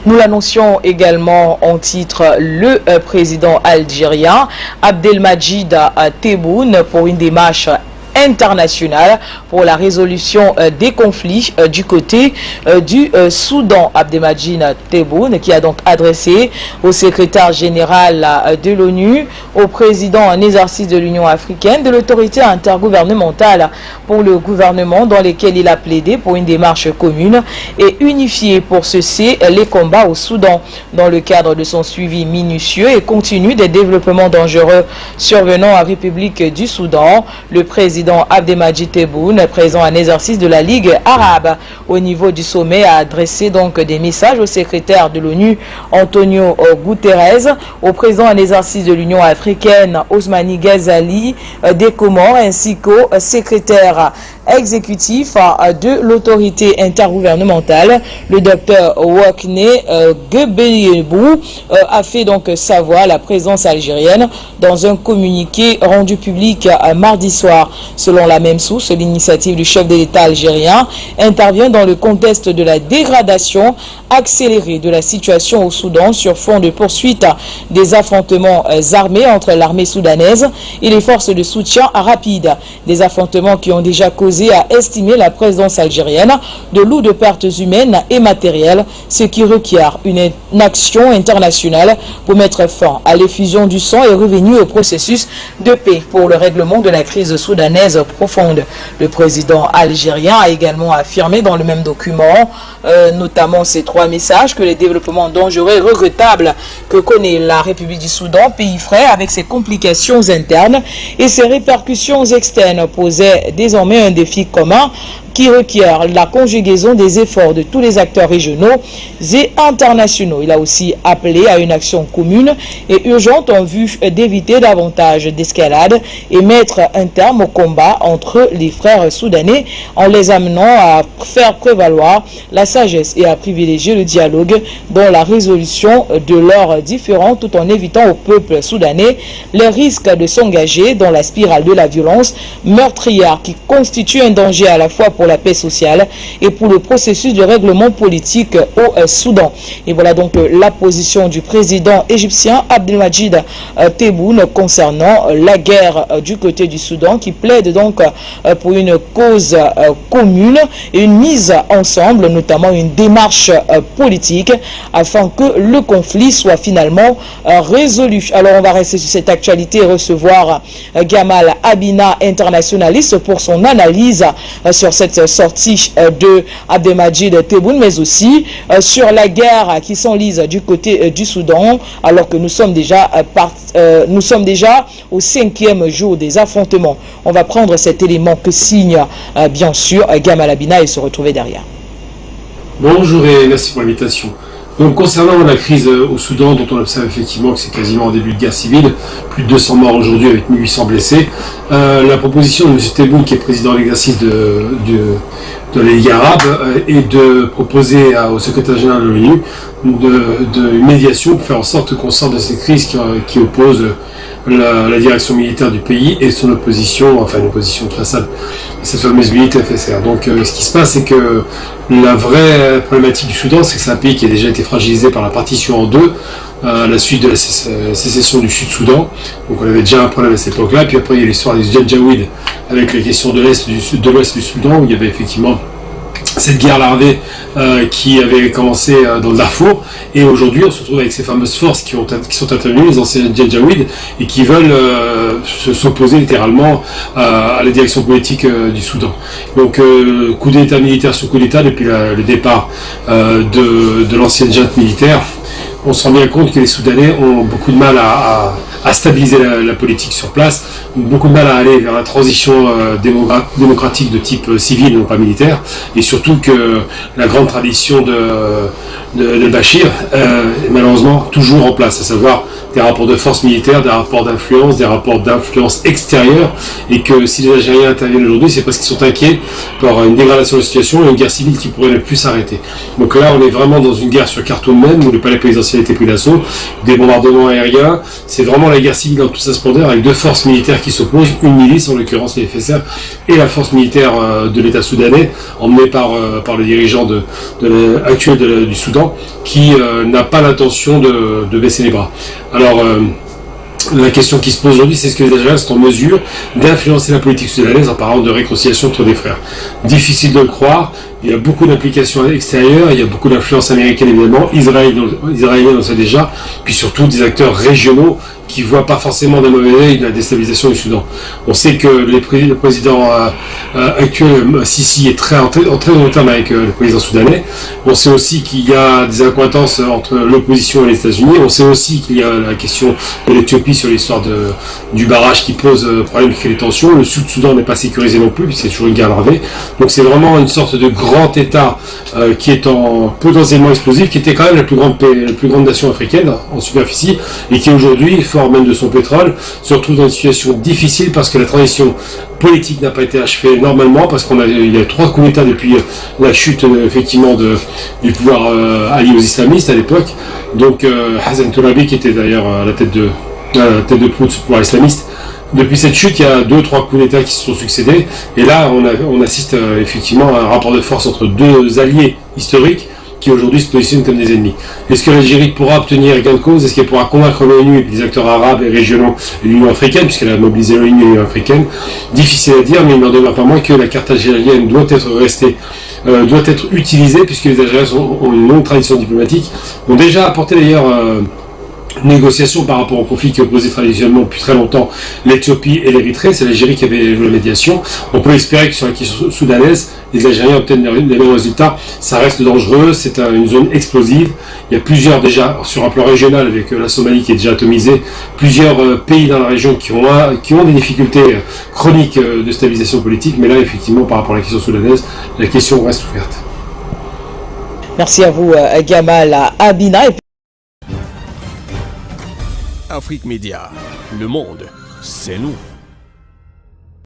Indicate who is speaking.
Speaker 1: Nous l'annoncions également en titre, le président algérien Abdelmadjid Tebboune pour une démarche internationale pour la résolution des conflits du côté du Soudan. Abdelmadjid Tebboune qui a donc adressé au secrétaire général de l'ONU, au président en exercice de l'Union africaine, de l'autorité intergouvernementale pour le gouvernement dans lesquels il a plaidé pour une démarche commune et unifiée pour cesser les combats au Soudan. Dans le cadre de son suivi minutieux et continu des développements dangereux survenant en République du Soudan, le président Abdelmadjid Tebboune, présent en exercice de la Ligue arabe au niveau du sommet, a adressé donc des messages au secrétaire de l'ONU Antonio Guterres, au président en exercice de l'Union africaine Ousmane Ghazali des Comores, ainsi qu'au secrétaire exécutif de l'autorité intergouvernementale, le docteur Wakne Gebeyebou, a fait donc savoir la présence algérienne dans un communiqué rendu public mardi soir. Selon la même source, l'initiative du chef de l'État algérien intervient dans le contexte de la dégradation accélérée de la situation au Soudan sur fond de poursuite des affrontements armés entre l'armée soudanaise et les forces de soutien rapide. Des affrontements qui ont déjà causé à estimer la présence algérienne de lourdes pertes humaines et matérielles, ce qui requiert une action internationale pour mettre fin à l'effusion du sang et revenir au processus de paix pour le règlement de la crise soudanaise profonde. Le président algérien a également affirmé dans le même document, notamment ces trois messages, que les développements dangereux et regrettables que connaît la République du Soudan, pays frère avec ses complications internes et ses répercussions externes, posaient désormais un défi commun qui requiert la conjugaison des efforts de tous les acteurs régionaux et internationaux. Il a aussi appelé à une action commune et urgente en vue d'éviter davantage d'escalade et mettre un terme au combat entre les frères soudanais en les amenant à faire prévaloir la sagesse et à privilégier le dialogue dans la résolution de leurs différends, tout en évitant au peuple soudanais les risques de s'engager dans la spirale de la violence meurtrière qui constitue un danger à la fois pour la paix sociale et pour le processus de règlement politique au Soudan. Et voilà donc la position du président égyptien Abdelmadjid Tebboune concernant la guerre du côté du Soudan, qui plaide donc pour une cause commune et une mise ensemble, notamment une démarche politique afin que le conflit soit finalement résolu. Alors on va rester sur cette actualité et recevoir Gamal Abina, internationaliste, pour son analyse sur cette sortie de Abdelmadjid Tebboune, mais aussi sur la guerre qui s'enlise du côté du Soudan, alors que nous sommes déjà au 5e jour des affrontements. On va prendre cet élément que signe bien sûr Gamal Abina et se retrouver derrière.
Speaker 2: Bonjour et merci pour l'invitation. Donc concernant la crise au Soudan, dont on observe effectivement que c'est quasiment en début de guerre civile, plus de 200 morts aujourd'hui avec 1800 blessés, la proposition de M. Tebboune, qui est président de l'exercice de la Ligue arabe, est de proposer au secrétaire général de l'ONU une médiation pour faire en sorte qu'on sorte de cette crise qui oppose la direction militaire du pays et son opposition, enfin une opposition très simple, cette fameuse unité FSR. Donc ce qui se passe, c'est que la vraie problématique du Soudan, c'est que c'est un pays qui a déjà été fragilisé par la partition en deux, à la suite de la sécession du Sud-Soudan. Donc on avait déjà un problème à cette époque-là, puis après il y a l'histoire des Janjaweed avec la question de l'Est de l'Ouest du Soudan, où il y avait effectivement cette guerre larvée qui avait commencé dans le Darfour, et aujourd'hui on se retrouve avec ces fameuses forces qui sont intervenues, les anciens Janjaweed, et qui veulent s'opposer littéralement à la direction politique du Soudan. Donc coup d'état militaire sur coup d'état depuis le départ de l'ancienne junte militaire. On se rend bien compte que les Soudanais ont beaucoup de mal à stabiliser la politique sur place, ont beaucoup de mal à aller vers la transition démocratique de type civil, non pas militaire, et surtout que la grande tradition de Bachir est malheureusement toujours en place, à savoir des rapports de force militaire, des rapports d'influence extérieure, et que si les Algériens interviennent aujourd'hui, c'est parce qu'ils sont inquiets par une dégradation de la situation et une guerre civile qui pourrait ne plus s'arrêter. Donc là, on est vraiment dans une guerre sur Khartoum même, où le palais présidentiel a été pris d'assaut, des bombardements aériens, c'est vraiment la guerre civile dans toute sa splendeur, avec deux forces militaires qui s'opposent, une milice, en l'occurrence les FSR, et la force militaire de l'État soudanais, emmenée par le dirigeant actuel du Soudan, qui n'a pas l'intention de baisser les bras. Alors, la question qui se pose aujourd'hui, c'est est-ce que les Algériens sont en mesure d'influencer la politique soudanaise en parlant de réconciliation entre des frères? Difficile de le croire, il y a beaucoup d'implications extérieures, il y a beaucoup d'influence américaine évidemment, israélienne on sait déjà, puis surtout des acteurs régionaux qui ne voient pas forcément d'un mauvais œil la déstabilisation du Soudan. On sait que le président actuel, Sisi, est en très bon terme avec le président soudanais. On sait aussi qu'il y a des accointances entre l'opposition et les États-Unis. On sait aussi qu'il y a la question de l'Éthiopie sur l'histoire du barrage qui pose problème, qui crée des tensions. Le Sud-Soudan n'est pas sécurisé non plus, puisque c'est toujours une guerre larvée. Donc c'est vraiment une sorte de grand État qui est potentiellement explosif, qui était quand même la plus grande nation africaine en superficie, et qui aujourd'hui, fort même de son pétrole, se retrouve dans une situation difficile parce que la transition politique n'a pas été achevée normalement, parce il y a 3 coups d'État depuis la chute effectivement du pouvoir allié aux islamistes à l'époque. Donc Hassan Tourabi, qui était d'ailleurs à la tête de proue de ce pouvoir islamiste, depuis cette chute, il y a 2-3 coups d'État qui se sont succédés, et là on assiste effectivement à un rapport de force entre deux alliés historiques qui aujourd'hui se positionnent comme des ennemis. Est-ce que l'Algérie pourra obtenir gain de cause? Est-ce qu'elle pourra convaincre l'ONU et les acteurs arabes et régionaux et l'Union africaine, puisqu'elle a mobilisé l'ONU et l'Union africaine? Difficile à dire, mais il n'en demeure pas moins que la carte algérienne doit être utilisée, puisque les Algériens ont une longue tradition diplomatique, ont déjà apporté d'ailleurs négociations par rapport au conflit qui opposait traditionnellement depuis très longtemps l'Éthiopie et l'Érythrée. C'est l'Algérie qui avait joué la médiation. On peut espérer que sur la question soudanaise, les Algériens obtiennent les mêmes résultats. Ça reste dangereux, c'est une zone explosive. Il y a plusieurs déjà, sur un plan régional, avec la Somalie qui est déjà atomisée, plusieurs pays dans la région qui ont des difficultés chroniques de stabilisation politique. Mais là, effectivement, par rapport à la question soudanaise, la question reste ouverte.
Speaker 1: Merci à vous, Gamal Abina.
Speaker 3: Afrique Média, le monde, c'est nous.